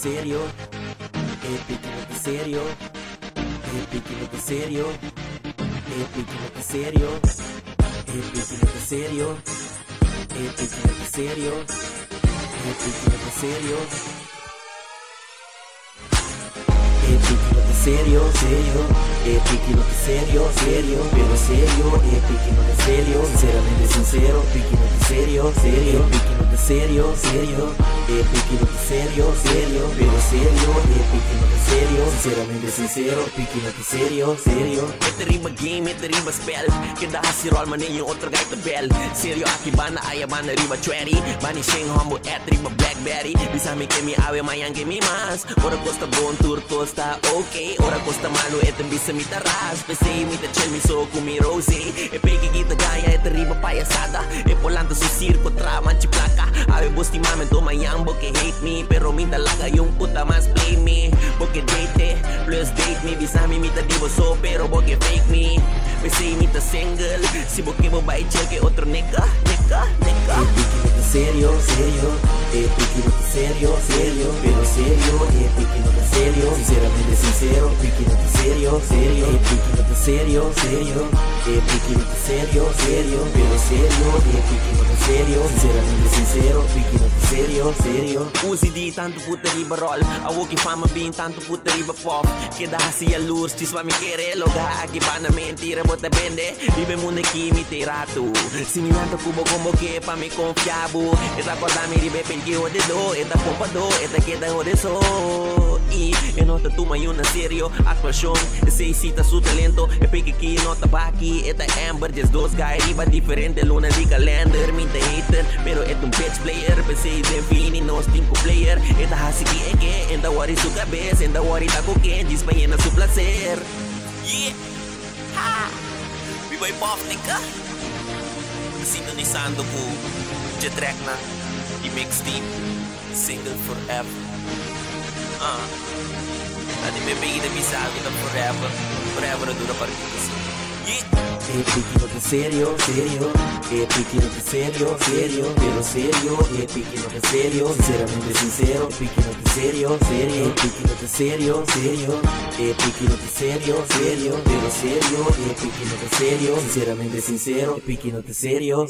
serio, piquinote serio, piquinote serio, piquinote serio, piquinote serio, piquinote serio, piquinote serio, piquinote serio, piquinote serio, pero serio, piquinote serio, sinceramente sincero, piquinote serio, piquinote serio, piquinote serio, pero serio, piquinote serio, sinceramente sincero, piquinote serio. Ito rin mag-game, ito rin ma-spell Kanda si roll man yung otro guy to bell Seryo aki ba na ayaban na rin ma-20 Bani siyang humble et rin ma-blackberry Bisa mi kemi awe mayang kemi mas Ora costa bon tour tosta okay Ora costa mano eto bisa mi taras Pese mi ta chel mi so kumi rose E peki kita gaya ito rin mapayasada E polanta su circo tra manchi plaka Awe bosti mamen to mayang boke hate me Pero mi talaga yung puta mas play me Boke date plus date me Bisa mi mita divo so pero boke fake me Pese mi ta single Si boke mo ba i-check que otro nigga Piquinote serio, piquinote serio, pero serio, piquinote serio, sinceramente sincero, piquinote serio, piquinote serio, piquinote serio, pero serio, piquinote serio, sinceramente sincero, piquinote serio. Uzi di tanto puta riba roll Awoki fama bin tanto puta riba pop Keda hasi alurs ci swami kere Loga aki pa na mentira bota bende Vive mune kimi te ratu Similanto kubo combo que pa me confiabo Eta corda mi ribe penki o de do Eta pompa do, eta queda o de so Y nota tu mayuna serio Actuación, se cita su talento E peki ki nota baki Eta Amber, just dos guy riba diferente Luna di calendar, minta hater Pero et un bitch player Pensei den fini nos cinco player Eta hasi ki eke Enda wari su cabeça Enda wari tako ken Dispayena su placer Yeah Ha Biboy Pofnica Sintonizando po J-Track na i-mixtape Single Forever Nanti bebê da bisado na Forever Forever na dura para isso Piquinote serio, piquinote serio, pero serio, piquinote serio, sinceramente sincero, piquinote serio, piquinote serio, piquinote serio, pero serio, piquinote serio, sinceramente sincero, piquinote serio.